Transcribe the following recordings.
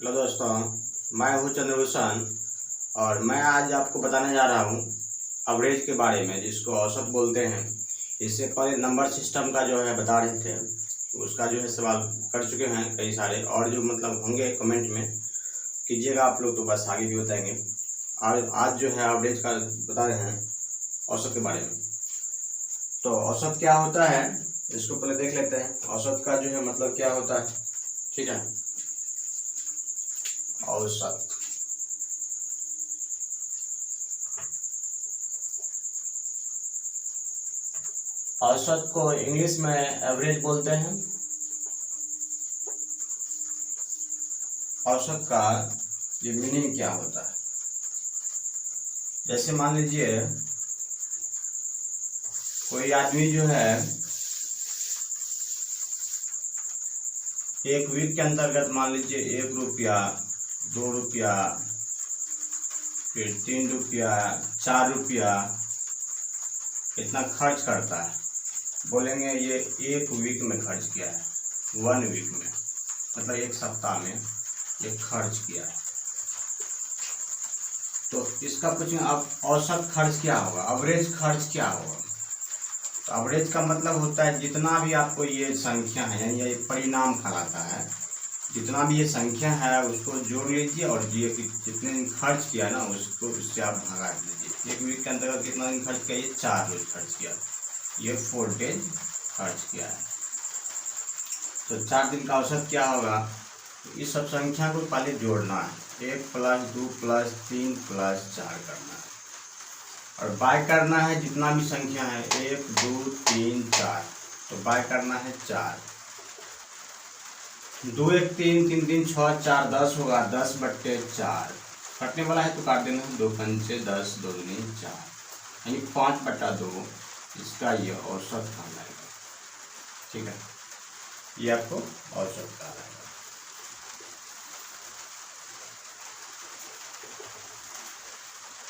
Hello दोस्तों, मैं हूँ चंद्रभूषण और मैं आज आपको बताने जा रहा हूँ एवरेज के बारे में, जिसको औसत बोलते हैं। इससे पहले नंबर सिस्टम का जो है बता रहे थे, उसका जो है सवाल कर चुके हैं कई सारे, और जो मतलब होंगे कमेंट में कीजिएगा आप लोग, तो बस आगे भी बताएंगे। और आज जो है एवरेज का बता रहे हैं, औसत के बारे में। तो औसत क्या होता है इसको पहले देख लेते हैं। औसत का जो है मतलब क्या होता है, ठीक है। औसत औसत को इंग्लिश में एवरेज बोलते हैं। औसत का ये मीनिंग क्या होता है, जैसे मान लीजिए कोई आदमी जो है एक वीक के अंतर्गत मान लीजिए 1 रुपया, 2 रुपया, फिर 3 रुपया, 4 रुपया इतना खर्च करता है। बोलेंगे ये 1 वीक में खर्च किया है, 1 वीक में, मतलब 1 सप्ताह में ये खर्च किया है। तो इसका पूछेंगे अब औसत खर्च क्या होगा, एवरेज खर्च क्या होगा। तो एवरेज का मतलब होता है जितना भी आपको ये संख्या है, यानी ये परिणाम कहलाता है, जितना भी ये संख्या है उसको जोड़ लीजिए और ये जितने दिन खर्च किया ना उसको उससे आप भगा दीजिए। 1 वीक के अंतर्गत कितना दिन खर्च किया, ये 4 रोज खर्च किया, ये 4 डेज खर्च किया है। तो 4 दिन का औसत क्या होगा, तो इस सब संख्या को पहले जोड़ना है, 1 + 2 + 3 + 4 करना है, और बाय करना है जितना भी संख्या है 1 2 3 4, तो बाय करना है 4। 2 1 3 3 3 6 4 10 होगा, 10/4 कटने वाला है तो काट देना है, 2 पंचे 10, 2 दूनी 4, यानी 5/2 इसका ये औसत कहलाएगा। ठीक है, ये आपको औसत कहलाएगा।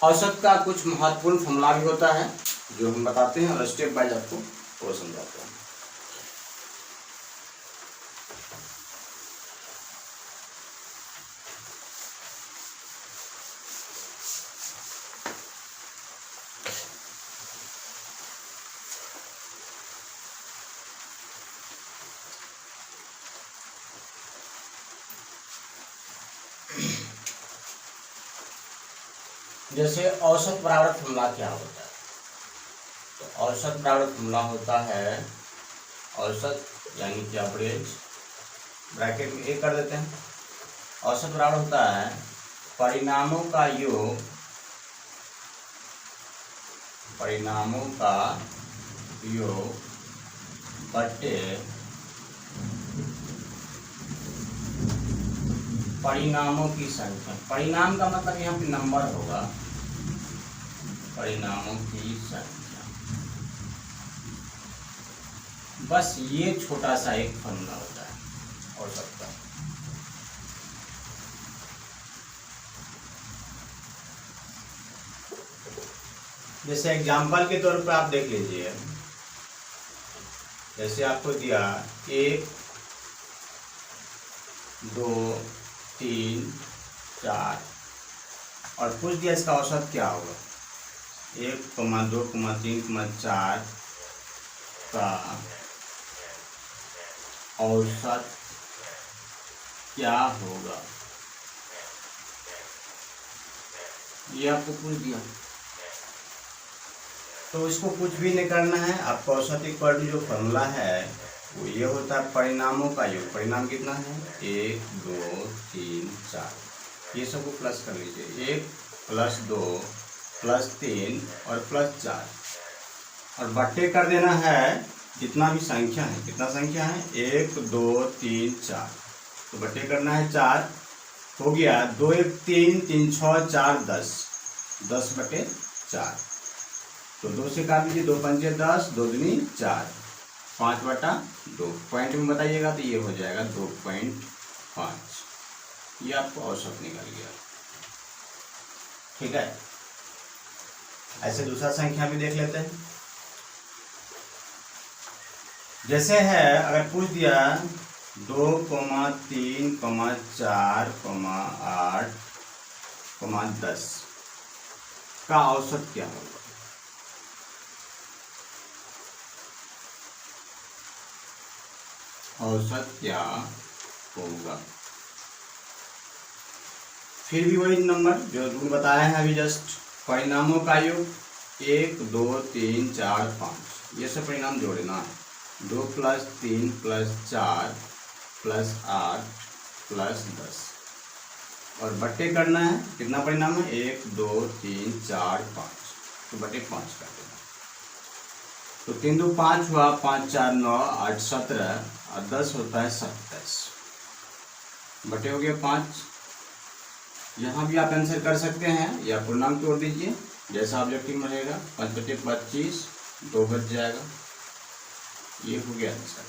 औसत का कुछ महत्वपूर्ण फॉर्मूला भी होता है जो हम बताते हैं और स्टेप बाय आपको वो समझाते हैं। जैसे औसत बराबर फॉर्मूला क्या होता है, तो औसत बराबर फॉर्मूला होता है औसत यानी कि एवरेज, ब्रैकेट में एक कर देते हैं। औसत बराबर होता है परिणामों का योग, परिणामों का योग बटे परिणामों की संख्या। परिणाम का मतलब यहाँ पे नंबर होगा, परिणामों की संख्या। बस ये छोटा सा एक फॉर्मूला होता है औसत का। जैसे एग्जाम्पल के तौर पर आप देख लीजिए, जैसे आपको दिया 1 2 3 4 और पूछ दिया इसका औसत क्या होगा, 1, 2, 3, 4 का औसत क्या होगा, ये आपको पूछ दिया। तो इसको कुछ भी नहीं करना है, आपको औसत इक्वल टू जो फॉर्मूला है वो ये होता है परिणामों का योग। परिणाम कितना है, 1 2 3 4, ये सबको प्लस कर लीजिए, 1 + 2 + 3 और +4, और बट्टे कर देना है जितना भी संख्या है। कितना संख्या है, 1 2 3 4, तो बट्टे करना है 4, हो गया 2 1 3 3 6 4 10, 10/4, तो 2 से काट लीजिए, 2 पंचे 10, 2 दूनी 4, 5/2। पॉइंट में बताइएगा तो ये हो जाएगा 2.5, ये आपको औसत निकल गया। ठीक है, ऐसे दूसरा संख्या भी देख लेते हैं। जैसे है, अगर पूछ दिया 2,3,4,8,10 का औसत क्या होगा? औसत क्या होगा? फिर भी वही नंबर जो रूल बताया है अभी जस्ट, परिणामों का योग 1, 2, 3, 4, 5, ये सब परिणाम जोड़ना है। 2 + 3 + 4 + 8 + 10 और बट्टे करना है। कितना परिणाम है? 1, 2, 3, 4, 5, तो बट्टे 5 कर देना। तो 3 2 5 हुआ, 5 4 9 8 17 और 10 होता है 27, बटे हो गया 5। यहाँ भी आप आंसर कर सकते हैं या पूर्णांक जोड़ दीजिए, जैसा ऑब्जेक्टिव में रहेगा। 5 बटे 25, 2 बच जाएगा, ये हो गया आंसर।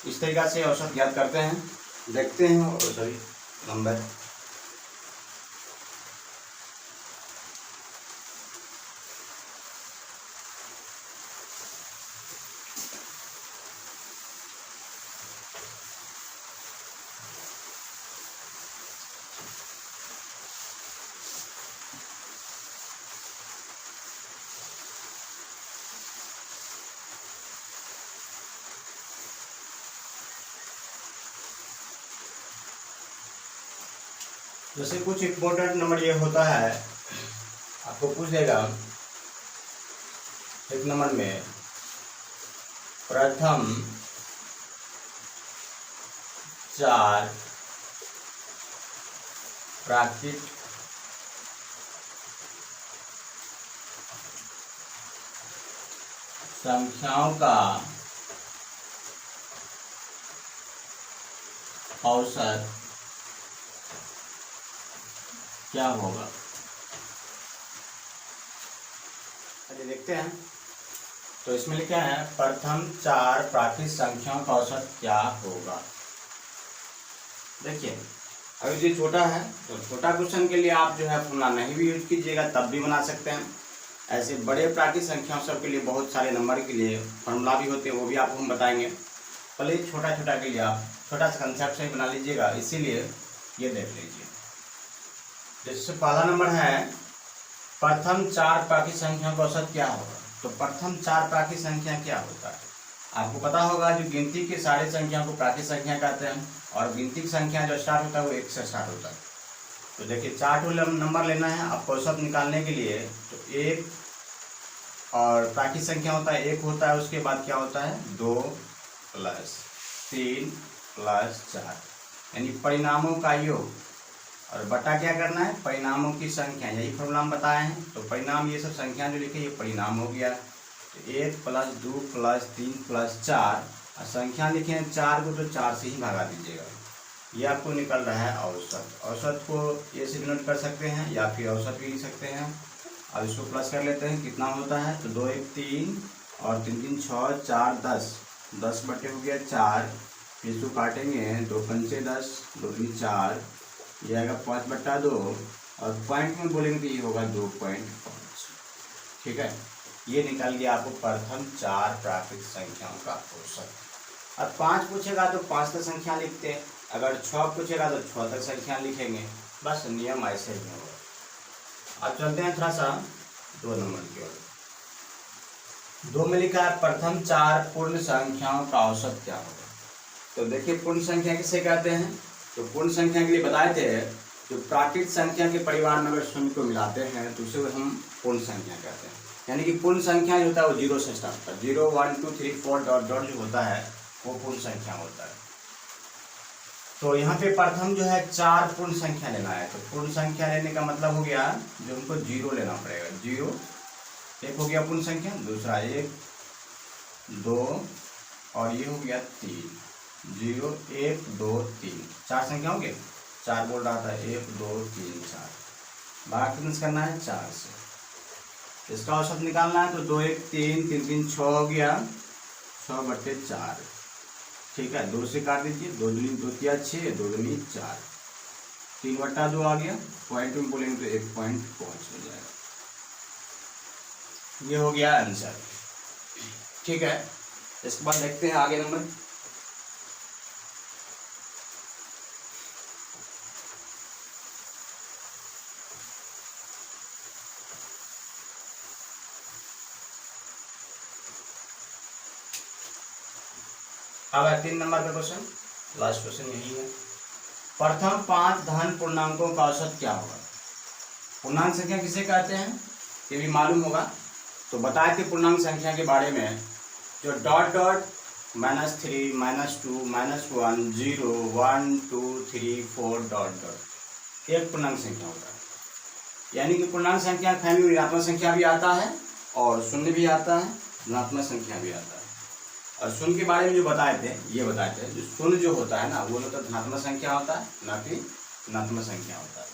इस तरीका से औसत ज्ञात करते हैं। देखते हैं और सही नंबर। जैसे कुछ इम्पोर्टेंट नंबर ये होता है, आपको पूछ देगा एक नंबर में प्रथम 4 प्राकृत संख्याओं का औसत क्या होगा? चलिए देखते हैं। तो इसमें लिखा है प्रथम 4 प्राकृत संख्याओं का औसत क्या होगा। देखिए अभी ये छोटा है, तो छोटा क्वेश्चन के लिए आप जो है फॉर्मूला नहीं भी यूज कीजिएगा तब भी बना सकते हैं। ऐसे बड़े प्राकृत संख्याओं सब के लिए बहुत सारे नंबर के लिए फॉर्मूला भी होते हैं, वो भी आपको हम बताएंगे। पहले छोटा छोटा के लिए आप छोटा सा कंसेप्ट से बना लीजिएगा, इसीलिए ये देख लीजिए। जैसे पहला नंबर है प्रथम 4 प्राकृत संख्याओं का औसत क्या होगा। तो प्रथम 4 प्राकृत संख्या क्या होता है? आपको पता होगा जो गिनती के सारे संख्या को प्राकृत संख्या कहते हैं, और गिनती की संख्या जो स्टार्ट होता है वो 1 से स्टार्ट होता है। तो देखिए 4 नंबर लेना है आपको औसत निकालने के लिए। तो 1 और प्राकृत संख्या होता है 1 होता है, उसके बाद क्या होता है 2 + 3 + 4, यानी परिणामों का योग, और बटा क्या करना है? परिणामों की संख्या, यही फॉर्मूला हम बताए हैं। तो परिणाम ये सब संख्या जो लिखे ये परिणाम हो गया। तो 1 + 2 + 3 + 4 और संख्या लिखे हैं 4 को, तो 4 से ही भगा दीजिएगा, ये आपको निकल रहा है औसत। औसत को ये से डिनोट कर सकते हैं या फिर औसत भी लिख सकते हैं। अब इसको प्लस कर लेते हैं, कितना होता है? तो 2 1 3 और 3 3 6 4 10, 10 बटे हो गया 4। फिर इसको काटेंगे, 2 पंचे 10, 2 3 4, ये आएगा 5/2 और पॉइंट में बोलेंगे तो ये होगा 2.5। ठीक है, ये निकल गया आपको प्रथम 4 प्राकृत संख्याओं का औसत। अब 5 पूछेगा तो 5 तक संख्या लिखते हैं, अगर 6 पूछेगा तो 6 तक संख्या लिखेंगे, बस नियम ऐसे ही होगा। अब चलते हैं थोड़ा सा 2 नंबर की ओर। 2 में लिखा है प्रथम 4 पूर्ण संख्याओं का औसत क्या होगा। तो देखिए पूर्ण संख्या किसे कहते हैं। तो पूर्ण संख्या के लिए बताए थे, जो प्राकृत संख्या के परिवार में अगर शून्य को मिलाते हैं तो उसे हम पूर्ण संख्या कहते हैं। यानी कि पूर्ण संख्या जो होता है वो 0 से स्टार्ट होता है, 0 1 2 3 4 डॉट जो होता है वो पूर्ण संख्या होता है। तो यहाँ पे प्रथम जो है 4 पूर्ण संख्या लेना है। तो पूर्ण संख्या लेने का मतलब हो गया जो हमको 0 लेना पड़ेगा। 0 एक हो गया पूर्ण संख्या, दूसरा 1 2 और ये हो गया 3, 0 1 2 3, 4 संख्या होंगे, 4 बोल रहा था, 1 2 3 4, बाहर कितना करना है 4 से। इसका औसत निकालना है तो 2 1 3 3 3 6 हो गया, 6/4। ठीक है, 2 से काट दीजिए, 2 दूनी 2 3 6, 2 दूनी 4, 3/2 आ गया, पॉइंट में बोलेंगे तो 1.5 हो जाएगा। ये हो गया आंसर। ठीक है, इसके बाद देखते हैं आगे नंबर। अब है 3 नंबर का क्वेश्चन, लास्ट क्वेश्चन यही है। प्रथम 5 धन पूर्णांकों का औसत क्या होगा? पूर्णांक संख्या किसे कहते हैं ये भी मालूम होगा। तो बताए थे पूर्णांक संख्या के बारे में, जो डॉट डॉट -3 -2 -1 0 1 2 3 4 डॉट डॉट एक पूर्णांक संख्या होता है। यानी कि पूर्णांक संख्या फैमिली में ऋणात्मक संख्या भी आता है और शून्य भी आता है, धनात्मक संख्या भी आता है। और शून्य के बारे में जो बताए थे, ये बताए थे जो शून्य जो होता है ना वो तो धनात्मक संख्या होता है, ना कि ऋणात्मक संख्या होता है।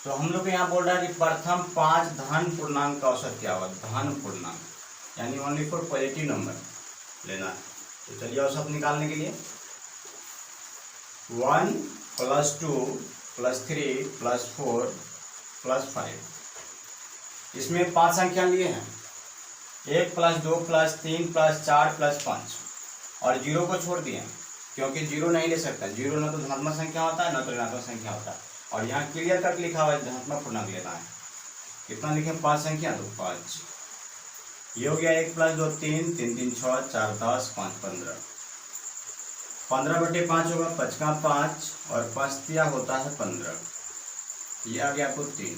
तो हम लोग यहाँ बोल रहा है कि प्रथम 5 धन पूर्णांक का औसत क्या होगा? धन पूर्णांक यानी ओनली फॉर पॉजिटिव नंबर लेना है। तो चलिए औसत निकालने के लिए 1 + 2 + 3 + 4 + 5, इसमें 5 संख्या लिए हैं, 1 + 2 + 3 + 4 + 5 और 0 को छोड़ दिए क्योंकि 0 नहीं ले सकता। 0 न तो धनात्मक संख्या होता है न तो ऋणात्मक संख्या होता है। और यहाँ क्लियर कट लिखा हुआ है धनात्मक पूर्णांक लेना है। कितना लिखे? 5 संख्या, तो 5 ये हो गया। 1 + 2 3 3 3 6 4 10 5 15, 15/5 होगा, 5 का 5 और 5 दिया होता है 15, ये आ गया आपको 3।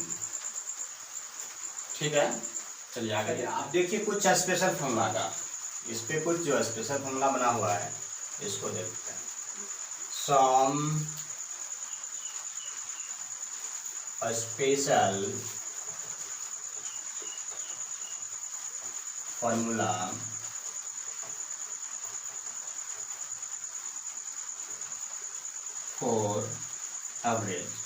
ठीक है, चलिए आगे। आप देखिए कुछ स्पेशल फॉर्मूला का, इस पे कुछ जो स्पेशल फॉर्मूला बना हुआ है इसको देखते हैं। Some special formula for average.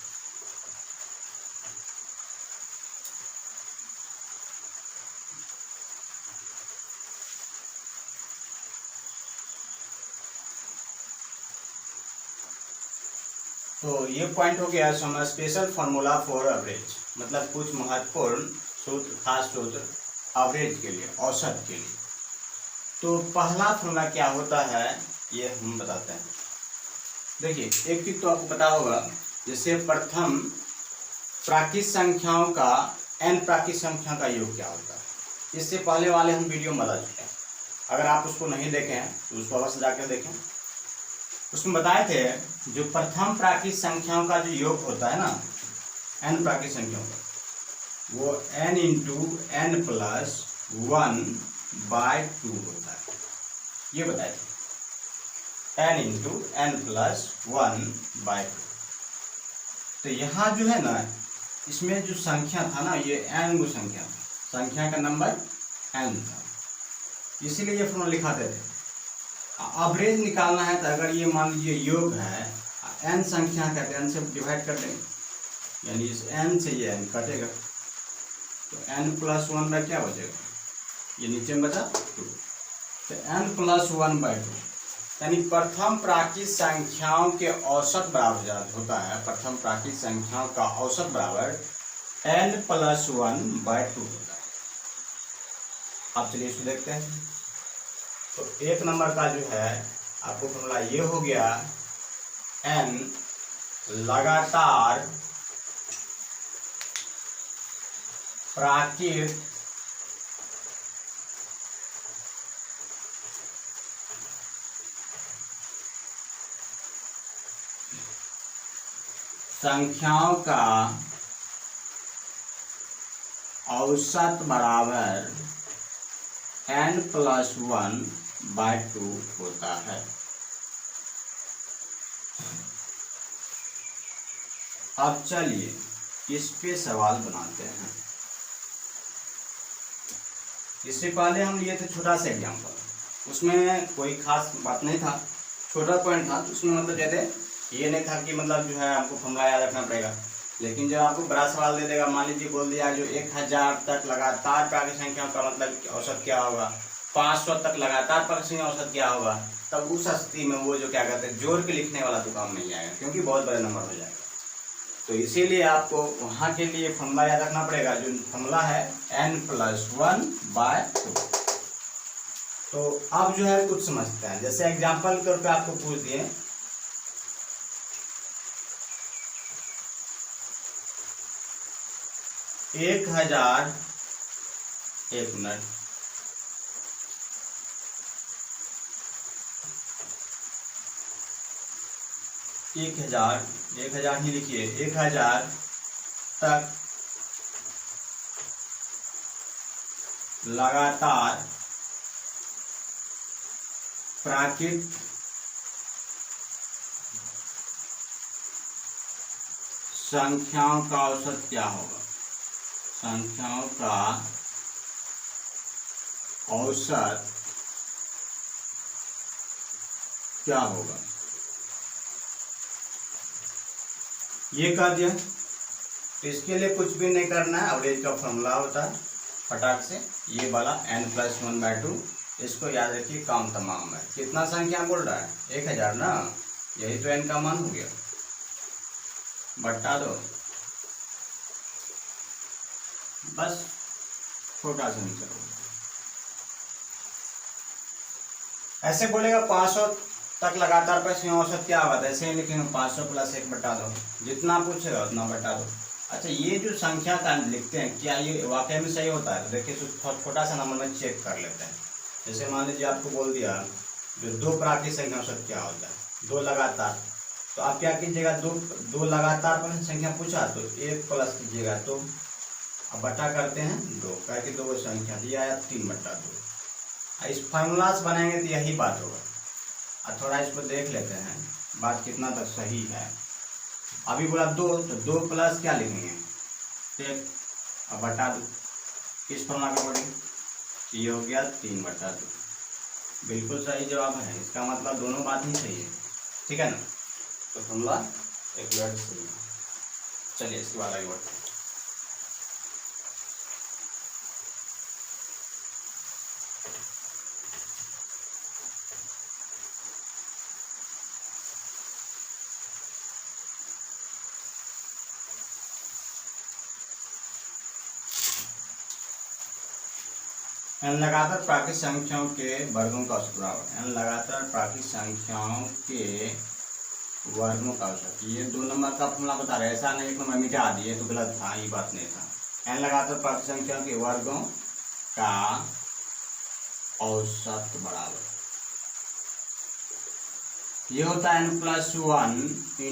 तो ये पॉइंट हो गया some special formula for average, मतलब कुछ महत्वपूर्ण सूत्र, खास सूत्र एवरेज के लिए, औसत के लिए। तो पहला फार्मूला क्या होता है ये हम बताते हैं। देखिए एक चीज तो आपको पता होगा, जैसे प्रथम प्राकृत संख्याओं का n प्राकृत संख्या का योग क्या होता है, इससे पहले वाले हम वीडियो में बता चुके हैं। अगर आप उसको नहीं देखे हैं तो उसको अवश्य जाकर देखें। उसमें बताए थे जो प्रथम प्राकृत संख्याओं का जो योग होता है ना, n प्राकृत संख्याओं का, वो n × n + 1/2 होता है, ये बताए थे। n × n + 1/2। तो यहाँ जो है ना, इसमें जो संख्या था ना, ये n गो संख्या का नंबर n था, इसीलिए ये फॉर्मूला लिखाते थे। एवरेज निकालना है तो अगर ये मान लीजिए योग है, n संख्या का n से डिवाइड कर देंगे, यानी इस n से ये n कटेगा, तो n + 1 क्या बचेगा, ये नीचे में बचा 2, तो n + 1/2 यानी प्रथम प्राकृत संख्याओं के औसत बराबर होता है। प्रथम प्राकृत संख्याओं का औसत बराबर n + 1/2 होता है। अब चलिए इसको देखते हैं। तो एक नंबर का जो है आपको फॉर्मूला ये हो गया, n लगातार प्राकृत संख्याओं का औसत बराबर n + 1/2 होता है। अब चलिए इस पे सवाल बनाते हैं। इससे पहले हम लिए थे छोटा सा एग्जाम्पल, उसमें कोई खास बात नहीं था, छोटा पॉइंट था। उसमें मतलब जैसे ये नहीं था कि मतलब जो है आपको फॉर्मूला याद रखना पड़ेगा, लेकिन जब आपको बड़ा सवाल दे देगा, मान लीजिए बोल दिया जो 1000 तक लगातार प्राकृत संख्याओं का मतलब औसत क्या होगा, 500 तक लगातार प्राकृत संख्या औसत क्या होगा, तब उस स्थिति में वो जो क्या कहते हैं जोड़ के लिखने वाला तो काम नहीं आएगा, क्योंकि बहुत बड़े नंबर हो जाएगा। तो इसीलिए आपको वहाँ के लिए फॉर्मूला याद रखना पड़ेगा, जो फॉर्मूला है n + 1/2। तो अब जो है कुछ समझते हैं। जैसे एग्जाम्पल के तौर पे आपको पूछ दिए, एक मिनट, 1000, 1000 ही लिखिए, 1000 तक लगातार प्राकृत संख्याओं का औसत क्या होगा? संख्याओं का औसत क्या होगा? ये कह दिया। तो इसके लिए कुछ भी नहीं करना है, एवरेज का फॉर्मूला होता है फटाक से, ये वाला n+1/2। इसको याद रखिए, काम तमाम है। कितना संख्या बोल रहा है? 1000 ना, यही तो n का मान हो गया, बटा दो, बस छोटा सा नहीं करो। ऐसे बोलेगा 500 तक लगातार पैसे औसत क्या होगा, ऐसे ही लिखेंगे 500 + 1 बटा दो, जितना पूछेगा उतना बटा दो। अच्छा, ये जो संख्या का लिखते हैं, क्या ये वाकई में सही होता है? तो देखिए, छोटा सा नंबर में चेक कर लेते हैं। जैसे मान लीजिए आपको बोल दिया जो 2 प्राकृतिक संख्या औसत क्या होता है, 2 लगातार, तो आप क्या कीजिएगा, दो लगातार पर संख्या पूछा तो 1 प्लस कीजिएगा, तो अब बटा करते हैं 2, कह के 2 संख्या दिया आया 3/2। इस फार्मूला से बनाएंगे तो यही बात होगा। अब थोड़ा इसको देख लेते हैं बात कितना तक सही है। अभी बोला 2, तो 2 प्लस क्या लिखेंगे, 1, अब बटा दो, किस फॉर्मूला का पड़ेगा, ये हो गया 3/2। बिल्कुल सही जवाब है, इसका मतलब दोनों बात ही सही है, ठीक है ना। तो फॉर्मूला एक्यूरेट सही है। चलिए इसके बाद आगे बढ़ते हैं। n लगातार प्राकृतिक संख्याओं के वर्गों का औसत बराबर, n लगातार प्राकृतिक संख्याओं के वर्गों का औसत, ये 2 नंबर का फॉर्मूला बता रहे, ऐसा नहीं 1 नंबर मिटा दिए तो गलत था, ये बात नहीं था। n लगातार प्राकृतिक संख्याओं के वर्गों का औसत बराबर, ये होता है n+1 ×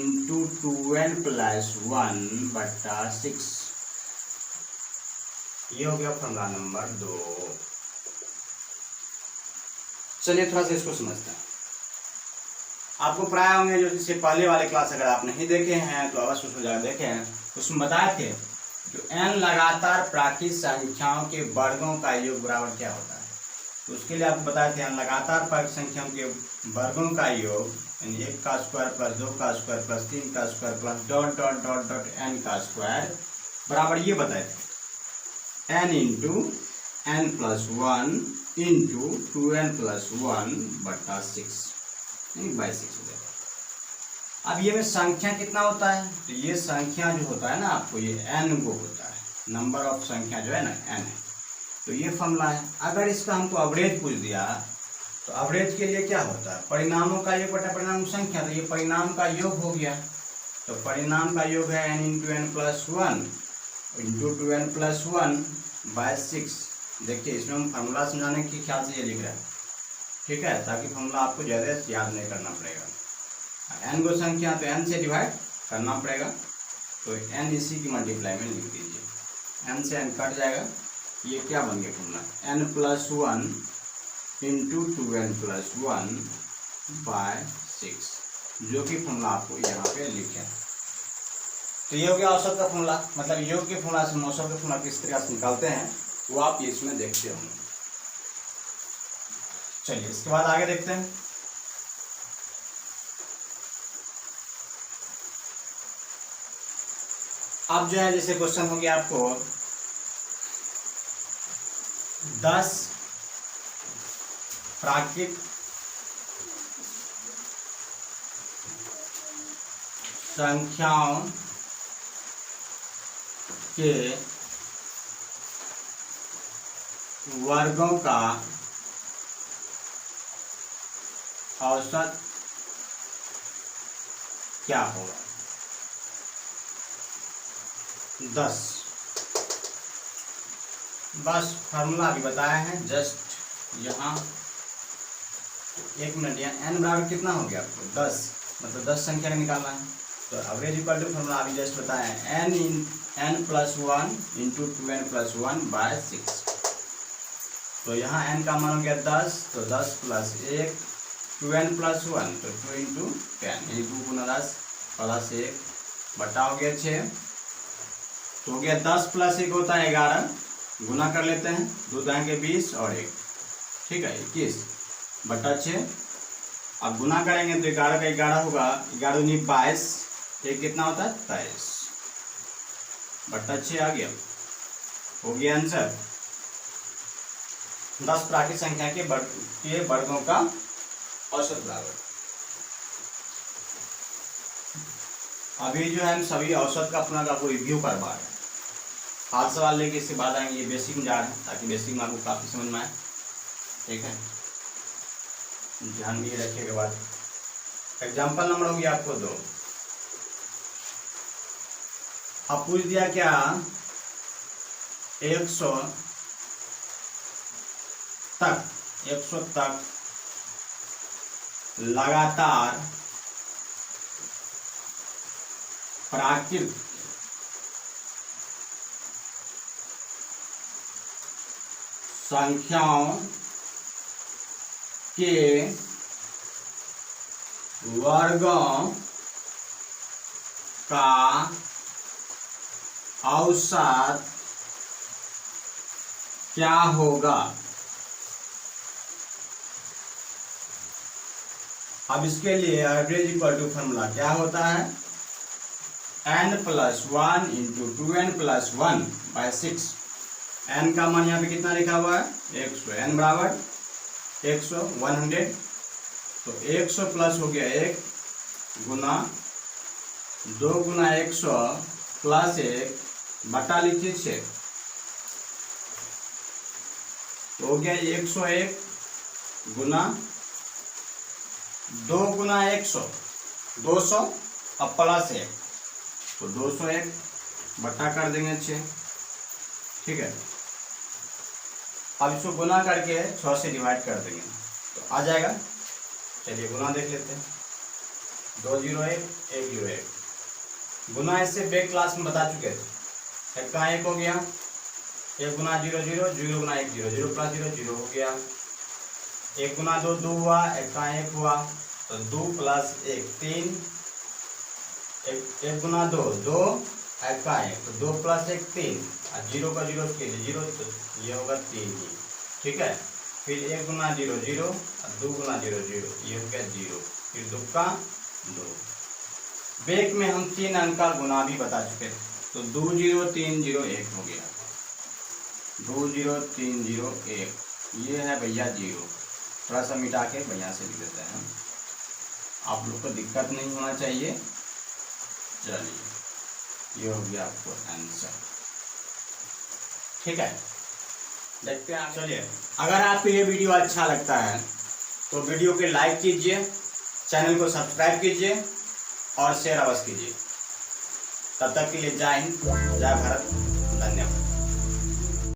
2n+1 बटा 6। ये हो गया फॉर्मूला नंबर 2। चलिए थोड़ा सा इसको समझते हैं। आपको प्राय होंगे जो इससे पहले वाले क्लास अगर आप नहीं देखे हैं तो अवश्य उसको जाकर देखे हैं, उसमें बताए थे जो n लगातार प्राकृतिक संख्याओं के वर्गों का योग बराबर क्या होता है। तो उसके लिए आपको बताए थे n लगातार प्राकृतिक संख्याओं के वर्गों का योग, यानी 1 का स्क्वायर + 2 का स्क्वायर + 3 का स्क्वायर + ... n का स्क्वायर बराबर, ये बताए थे n × n+1 × 2n+1 बटा 6 बाई 6 हो जाएगा। अब ये में संख्या कितना होता है, तो ये संख्या जो होता है ना आपको, ये n को होता है, नंबर ऑफ संख्या जो है ना n है, तो ये फॉर्मूला है। अगर इसका हमको एवरेज पूछ दिया तो एवरेज के लिए क्या होता है, परिणामों का योग बटा परिणाम संख्या, तो ये परिणाम का योग हो गया, तो परिणाम का योग है n × n+1 × 2n+1 बाय 6। देखिए इसमें हम फार्मूला समझाने के ख्याल से ये लिख रहे हैं, ठीक है, ताकि फार्मूला आपको ज़्यादा याद नहीं करना पड़ेगा। n को संख्या तो n से डिवाइड करना पड़ेगा, तो n इसी की मल्टीप्लाई में लिख दीजिए, n से n कट जाएगा, ये क्या बन गया फॉर्मूला, n+1 × 2n+1 बाय 6, जो कि फॉर्मूला आपको यहाँ पे लिखे। तो ये हो गया औसत का फॉर्मूला, मतलब योग के फॉर्मूला से औसत का फॉर्मूला किस तरह से निकालते हैं वो आप इसमें देखते होंगे। चलिए इसके बाद आगे देखते हैं। अब जो है जैसे क्वेश्चन हो गया आपको 10 प्राकृतिक संख्याओं के वर्गों का औसत क्या होगा। 10 बस फार्मूला भी बताया है, जस्ट यहाँ 1 मिनट, यहाँ n बराबर कितना हो गया आपको 10, मतलब 10 संख्या का निकालना है। तो एवरेज इक्वल टू फॉर्मूला अभी जस्ट बताएं, n+1 इंटू 2n+1/6। तो यहाँ n का मान हो गया 10, तो 10 + 1 2n+1 तो 2 इंटू 10 यानी 2 गुना 10 + 1 बटा हो गया 6। तो हो गया 10 + 1 होता है 11, गुना कर लेते हैं, 2 दाएँ 20 और 1, ठीक है 21 बटा 6। अब गुना करेंगे तो 11 का 11 होगा, 11 दूनी 22, एक कितना होता है 23 बटा 6 आ गया। हो गया आंसर 10 प्राकृतिक संख्या के वर्गों का औसत बराबर। अभी जो है हम सभी औसत का अपना आपको रिव्यू करवा रहे हैं, हाथ सवाल लेके इसके बाद आएंगे। ये बेसिक में जा रहे हैं ताकि बेसिक में आपको काफ़ी समझ में आए, ठीक है, ध्यान भी रखिएगा बात। एग्जाम्पल नंबर हो गया आपको 2। अब पूछ दिया क्या 100 तक लगातार प्राकृतिक संख्याओं के वर्गों का औसत क्या होगा। अब इसके लिए एवरेज इक्वल टू फॉर्मूला क्या होता है, n+1 इंटू 2n+1/6। n का मान यहाँ पे कितना लिखा हुआ है 100, n बराबर 100 100। तो 100 प्लस हो गया 1 गुना 2 गुना 100 प्लस 1 बटा लिखिए 6। तो हो गया 101 गुना 2 गुना 100 200 अब प्लस 1 तो 201 बटा कर देंगे 6, ठीक है। अब इसको गुना करके 6 से डिवाइड कर देंगे तो आ जाएगा। चलिए गुना देख लेते हैं, 201 101 गुना इससे बैक क्लास में बता चुके थे। 1 का 1 हो गया, 1 गुना 0 0 0 गुना 1 0 0 प्लस 0 0 हो गया। 1 गुना 2 2 हुआ, 1 का 1 हुआ तो 2 प्लस 1 3, 1 गुना 2 2 1 का 1 तो 2 प्लस 1 3 और 0 का 0 0 तो ये होगा 3 ही, ठीक है। फिर 1 गुना 0 0 और 2 गुना 0 0 ये हो गया 0, फिर 2 का 2। बैक में हम 3 अंक का गुना भी बता चुके थे, तो 2 0 3 0 1 हो गया, 2 0 3 0 1 ये है भैया 0। थोड़ा सा मिटा के भैया से लिख देते हैं, आप लोग को दिक्कत नहीं होना चाहिए। चलिए ये हो गया आपको आंसर, ठीक है। देखते हैं, चलिए अगर आपको ये वीडियो अच्छा लगता है तो वीडियो को लाइक कीजिए, चैनल को सब्सक्राइब कीजिए और शेयर अवश्य कीजिए। तब तक के लिए जय हिंद, जय भारत।